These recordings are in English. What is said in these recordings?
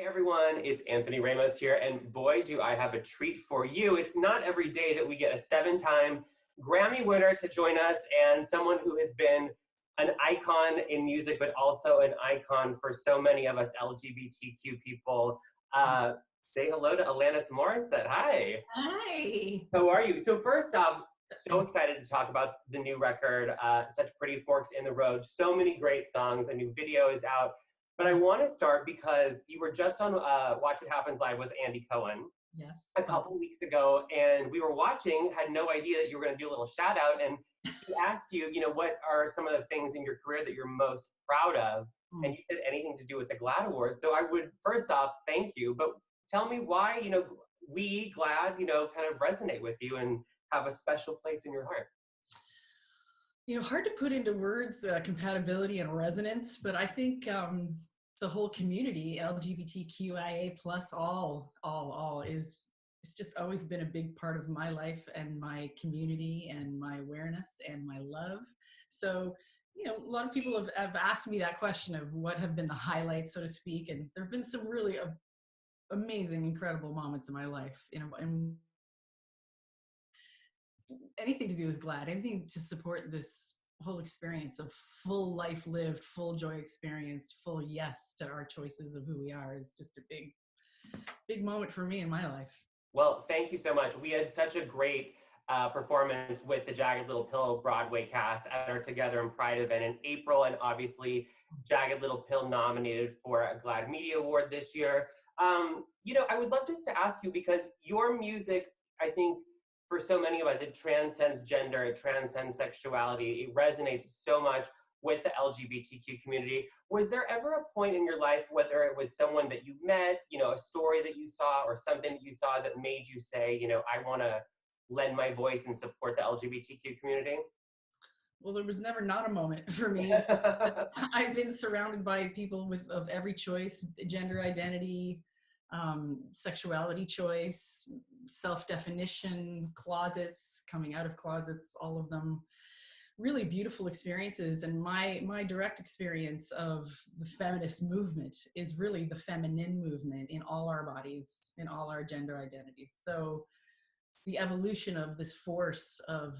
everyone, it's Anthony Ramos here, and boy, do I have a treat for you. It's not every day that we get a 7-time Grammy winner to join us, and someone who has been an icon in music, but also an icon for so many of us LGBTQ people. Say hello to Alanis Morissette. Hi. Hi. How are you? So first off, so excited to talk about the new record, Such Pretty Forks in the Road. So many great songs, a new video is out. But I want to start because you were just on Watch What Happens Live with Andy Cohen. Yes. A couple weeks ago, and we were watching, had no idea that you were going to do a little shout out, and he asked you, what are some of the things in your career that you're most proud of? And you said anything to do with the GLAAD Awards. So I would, first off, thank you, but tell me why, we, GLAAD, kind of resonate with you and have a special place in your heart. Hard to put into words compatibility and resonance, but I think the whole community, LGBTQIA plus all it's just always been a big part of my life and my community and my awareness and my love. So, a lot of people have asked me that question of what have been the highlights, so to speak, and there have been some really amazing, incredible moments in my life, and anything to do with GLAAD, anything to support this whole experience of full life lived, full joy experienced, full yes to our choices of who we are is just a big moment for me in my life. Well, thank you so much. We had such a great performance with the Jagged Little Pill Broadway cast at our Together in Pride event in April, and obviously Jagged Little Pill nominated for a GLAAD Media Award this year. I would love just to ask you, because your music, I think, for so many of us, it transcends gender, it transcends sexuality, it resonates so much with the LGBTQ community. Was there ever a point in your life, whether it was someone that you met, a story that you saw, or something that you saw that made you say, I want to lend my voice and support the LGBTQ community? Well, there was never not a moment for me. I've been surrounded by people of every choice, gender identity, sexuality choice, self-definition, closets, coming out of closets, all of them really beautiful experiences. And my direct experience of the feminist movement is really the feminine movement in all our bodies, in all our gender identities. So the evolution of this force of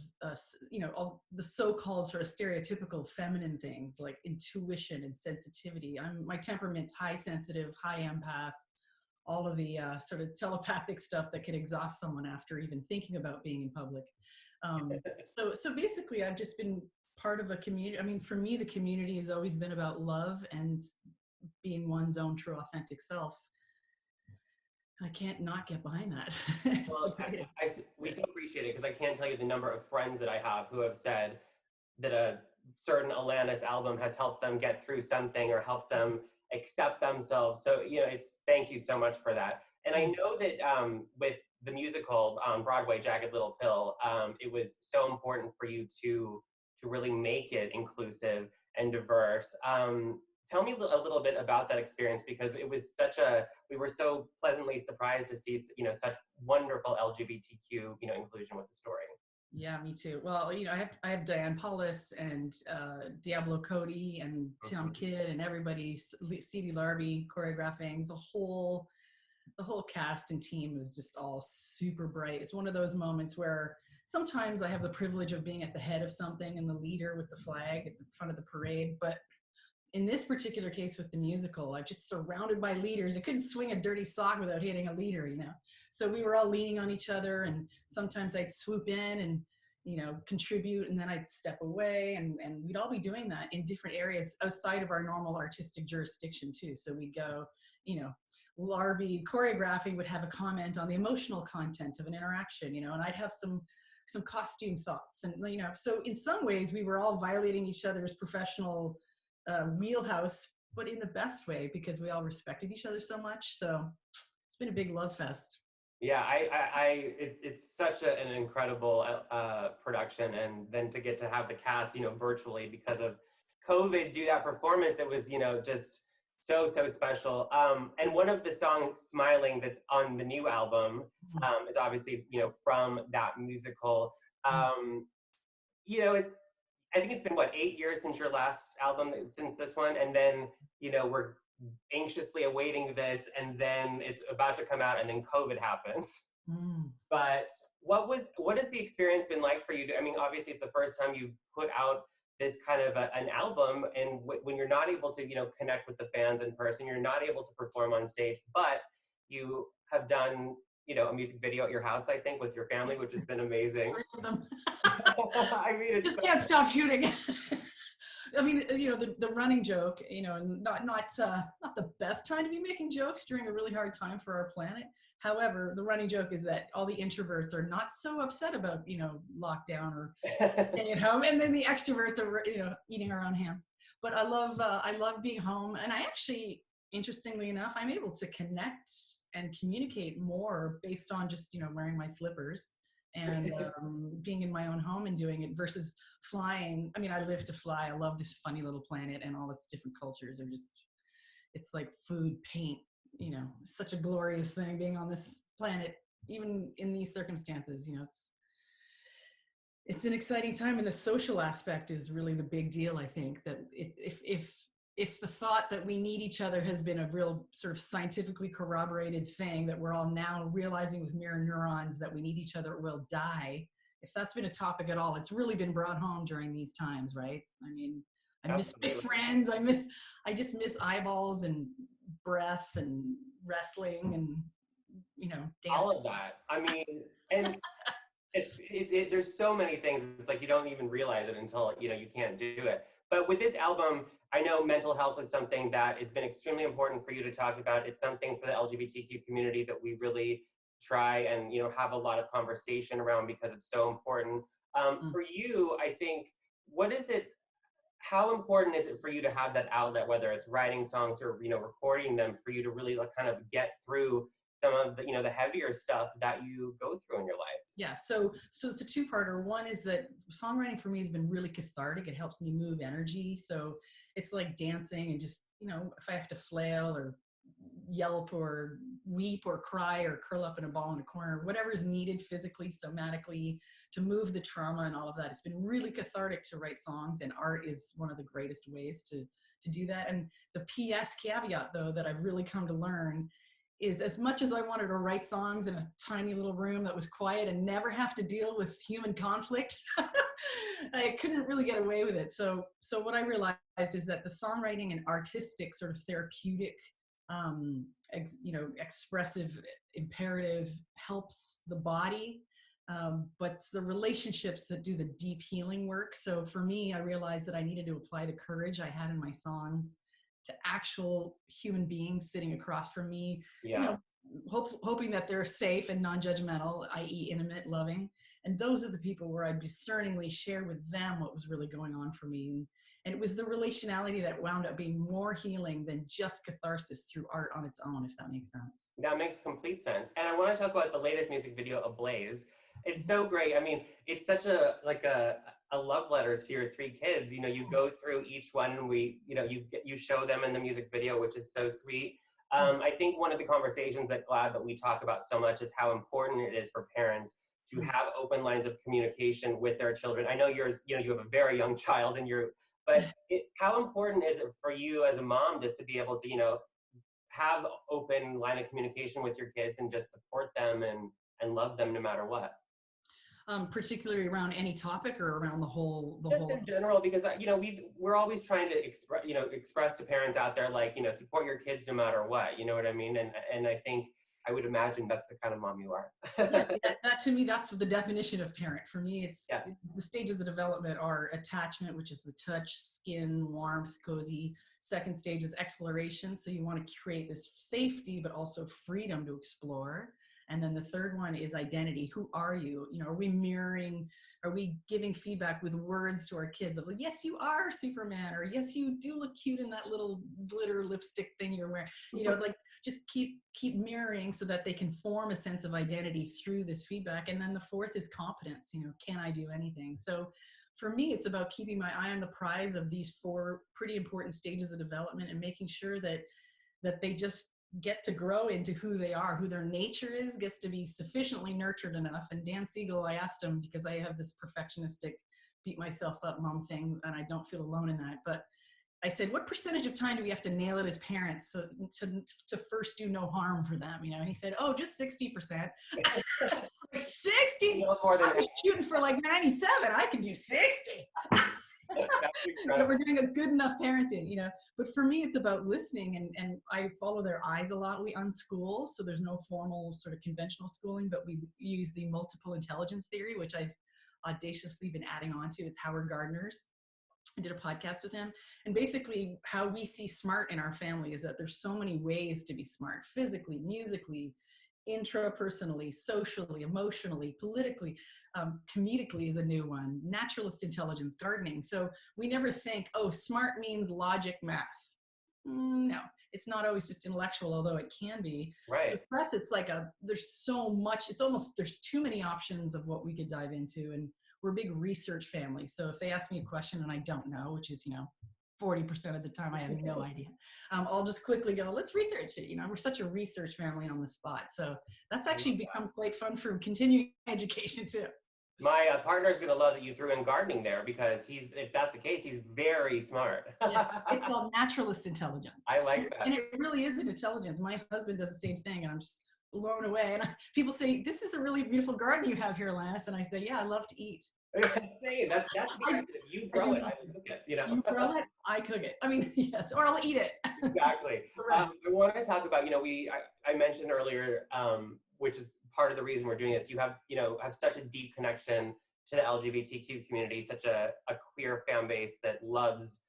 all the so-called sort of stereotypical feminine things like intuition and sensitivity. My temperament's high sensitive, high empath, all of the sort of telepathic stuff that can exhaust someone after even thinking about being in public. So basically, I've just been part of a community. I mean, for me, the community has always been about love and being one's own true, authentic self. I can't not get behind that. Well, we so appreciate it, because I can't tell you the number of friends that I have who have said that a certain Alanis album has helped them get through something or helped them accept themselves. So, thank you so much for that. And I know that with the musical on Broadway, Jagged Little Pill, it was so important for you to really make it inclusive and diverse. Tell me a little bit about that experience, because it was we were so pleasantly surprised to see, such wonderful LGBTQ, inclusion with the story. Yeah, me too. Well, I have Diane Paulus and Diablo Cody and Tim Kidd and everybody, C.D. Larby choreographing. The whole cast and team is just all super bright. It's one of those moments where sometimes I have the privilege of being at the head of something and the leader with the flag at the front of the parade, but in this particular case with the musical, I'm just surrounded by leaders. I couldn't swing a dirty sock without hitting a leader, So we were all leaning on each other, and sometimes I'd swoop in and, contribute, and then I'd step away, and we'd all be doing that in different areas outside of our normal artistic jurisdiction too. So we'd go, Larby choreographing would have a comment on the emotional content of an interaction, and I'd have some costume thoughts, and so in some ways we were all violating each other's professional wheelhouse, but in the best way, because we all respected each other so much. So it's been a big love fest. Yeah, it's such an incredible production, and then to get to have the cast, virtually because of COVID, do that performance, it was, just so special. And one of the songs, "Smiling," that's on the new album, is obviously, from that musical. I think it's been, 8 years since your last album, since this one, and then, we're anxiously awaiting this, and then it's about to come out, and then COVID happens. Mm. But what has the experience been like for you? I mean, obviously, it's the first time you put out this kind of an album, and when you're not able to, connect with the fans in person, you're not able to perform on stage, but you have done, a music video at your house, I think, with your family, which has been amazing. I mean, it's just can't stop shooting. I mean, the running joke, not the best time to be making jokes during a really hard time for our planet. However, the running joke is that all the introverts are not so upset about, lockdown or staying at home, and then the extroverts are, eating our own hands. But I love being home, and I actually, interestingly enough, I'm able to connect and communicate more based on just, wearing my slippers and being in my own home and doing it versus flying. I mean, I live to fly. I love this funny little planet, and all its different cultures are just, it's like food, paint, such a glorious thing being on this planet, even in these circumstances. It's an exciting time, and the social aspect is really the big deal. I think that if the thought that we need each other has been a real sort of scientifically corroborated thing that we're all now realizing with mirror neurons that we need each other or we'll die, if that's been a topic at all, it's really been brought home during these times, right? I mean, I miss my friends. I just miss eyeballs and breath and wrestling and, dancing. All of that. I mean, and there's so many things. It's like you don't even realize it until, you can't do it. But with this album, I know mental health is something that has been extremely important for you to talk about. It's something for the LGBTQ community that we really try and, have a lot of conversation around because it's so important. For you, I think, how important is it for you to have that outlet, whether it's writing songs or, recording them, for you to really kind of get through some of the, the heavier stuff that you go through in your life? Yeah, so it's a two-parter. One is that songwriting for me has been really cathartic. It helps me move energy. So it's like dancing, and just, if I have to flail or yelp or weep or cry or curl up in a ball in a corner, whatever is needed physically, somatically, to move the trauma and all of that. It's been really cathartic to write songs, and art is one of the greatest ways to do that. And the PS caveat, though, that I've really come to learn is, as much as I wanted to write songs in a tiny little room that was quiet and never have to deal with human conflict, I couldn't really get away with it. So what I realized is that the songwriting and artistic sort of therapeutic, expressive imperative helps the body, but it's the relationships that do the deep healing work. So for me, I realized that I needed to apply the courage I had in my songs to actual human beings sitting across from me, hoping that they're safe and non-judgmental, i.e. intimate, loving. And those are the people where I'd discerningly share with them what was really going on for me. And it was the relationality that wound up being more healing than just catharsis through art on its own, if that makes sense. That makes complete sense. And I want to talk about the latest music video, Ablaze. It's so great. I mean, it's such a love letter to your three kids. You go through each one, and you show them in the music video, which is so sweet. I think one of the conversations at GLAAD that we talk about so much is how important it is for parents to have open lines of communication with their children. I know you have a very young child, but how important is it for you as a mom just to be able to, have open line of communication with your kids and just support them and love them no matter what? Particularly around any topic, or around the whole? In general, because we're always trying to express to parents out there, like, support your kids no matter what, you know what I mean? And I think, I would imagine that's the kind of mom you are. That to me, that's the definition of parent. For me, it's the stages of development are attachment, which is the touch, skin, warmth, cozy. Second stage is exploration. So you want to create this safety, but also freedom to explore. And then the third one is identity. Who are you? Are we mirroring, are we giving feedback with words to our kids of like, yes, you are Superman, or yes, you do look cute in that little glitter lipstick thing you're wearing. Like just keep mirroring so that they can form a sense of identity through this feedback. And then the fourth is competence. Can I do anything? So for me, it's about keeping my eye on the prize of these four pretty important stages of development, and making sure that they just get to grow into who they are, who their nature is, gets to be sufficiently nurtured enough. And Dan Siegel, I asked him, because I have this perfectionistic beat myself up mom thing, and I don't feel alone in that, but I said, what percentage of time do we have to nail it as parents to first do no harm for them? You know, and he said, oh, just 60%. Like 60? No more than I was shooting for like 97. I can do 60. But we're doing a good enough parenting, you know. But for me, it's about listening, and I follow their eyes a lot. We unschool, so there's no formal sort of conventional schooling, but we use the multiple intelligence theory, which I've audaciously been adding on to. It's Howard Gardner's. I did a podcast with him, and basically how we see smart in our family is that there's so many ways to be smart: physically, musically, intrapersonally, socially, emotionally, politically, comedically is a new one, naturalist intelligence, gardening. So we never think, oh, smart means logic, math. No, it's not always just intellectual, although it can be. Right. So for us, it's like there's so much, it's almost, there's too many options of what we could dive into. And we're a big research family. So if they ask me a question and I don't know, which is, 40% of the time I have no idea, I'll just quickly go, let's research it. We're such a research family on the spot. So that's actually become quite fun for continuing education too. My partner's going to love that you threw in gardening there, because if that's the case, he's very smart. Yeah, it's called naturalist intelligence. I like that. And it really is an intelligence. My husband does the same thing, and I'm just blown away. And people say, this is a really beautiful garden you have here, Alanis. And I say, yeah, I love to eat. Same. That's you grow it, I cook it. You grow it, I cook it. I mean, yes, or I'll eat it. Exactly. I want to talk about, I mentioned earlier, which is part of the reason we're doing this. You have such a deep connection to the LGBTQ community, such a queer fan base that loves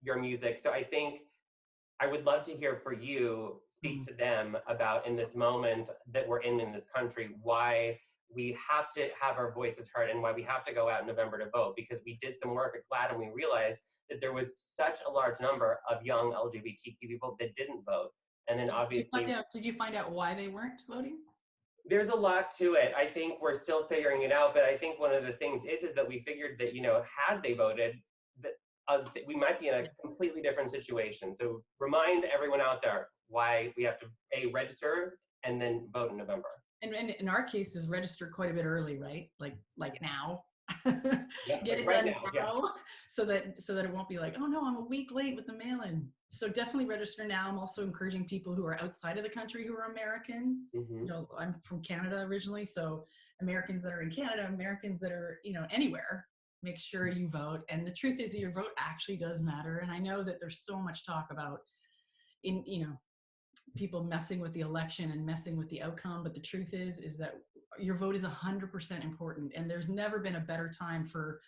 your music. So I think I would love to hear for you speak to them about, in this moment that we're in this country, why we have to have our voices heard and why we have to go out in November to vote, because we did some work at GLAAD and we realized that there was such a large number of young LGBTQ people that didn't vote. And then obviously— Did you find out why they weren't voting? There's a lot to it. I think we're still figuring it out, but I think one of the things is that we figured that, had they voted, that we might be in a completely different situation. So remind everyone out there why we have to register and then vote in November. And in our case, is register quite a bit early, right? Like now. Yeah, get it right done now, now, so that it won't be like, oh no, I'm a week late with the mail-in. So definitely register now. I'm also encouraging people who are outside of the country who are American. I'm from Canada originally, so Americans that are in Canada, Americans that are anywhere, make sure you vote. And the truth is, your vote actually does matter. And I know that there's so much talk about people messing with the election and messing with the outcome, but the truth is that your vote is 100% important, and there's never been a better time for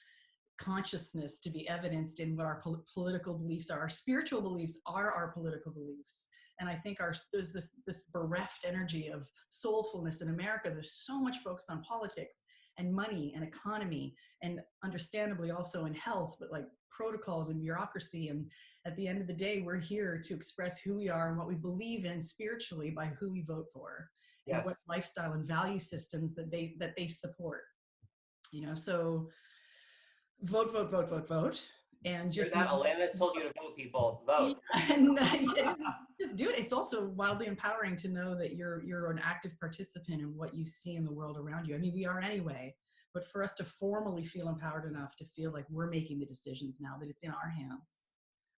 consciousness to be evidenced in what our political beliefs are. Our spiritual beliefs are our political beliefs, and I think there's this bereft energy of soulfulness in America. There's so much focus on politics and money and economy, and understandably also in health, but like protocols and bureaucracy. And at the end of the day, we're here to express who we are and what we believe in spiritually by who we vote for. Yes. And what lifestyle and value systems that they support. So vote. And just that Alanis told you to vote, people. Vote. And just do it. It's also wildly empowering to know that you're an active participant in what you see in the world around you. I mean, we are anyway, but for us to formally feel empowered enough to feel like we're making the decisions now, that it's in our hands,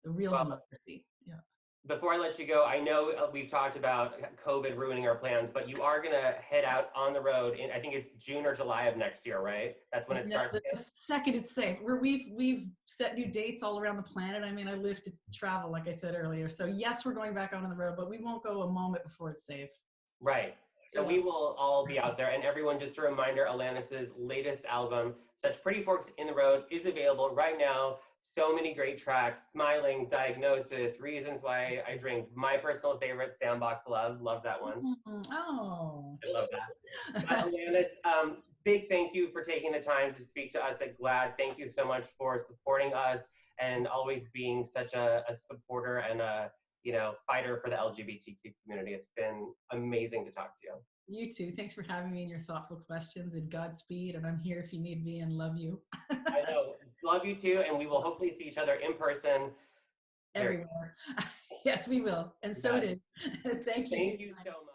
the real democracy. Yeah. Before I let you go, I know we've talked about COVID ruining our plans, but you are going to head out on the road in, I think it's June or July of next year, right? That's when it starts. The second it's safe. We've set new dates all around the planet. I mean, I live to travel, like I said earlier. So yes, we're going back on the road, but we won't go a moment before it's safe. Right. So we will all be out there. And everyone, just a reminder, Alanis's latest album, Such Pretty Forks in the Road, is available right now. So many great tracks: Smiling, Diagnosis, Reasons Why I Drink, my personal favorite, Sandbox Love. Love that one. Oh. I love that. Alanis, big thank you for taking the time to speak to us at GLAAD. Thank you so much for supporting us and always being such a supporter and a fighter for the LGBTQ community. It's been amazing to talk to you. You too. Thanks for having me and your thoughtful questions, and Godspeed. And I'm here if you need me, and love you. I know. Love you too. And we will hopefully see each other in person. Everywhere. Yes, we will. And so it is. Thank you. Thank you so much.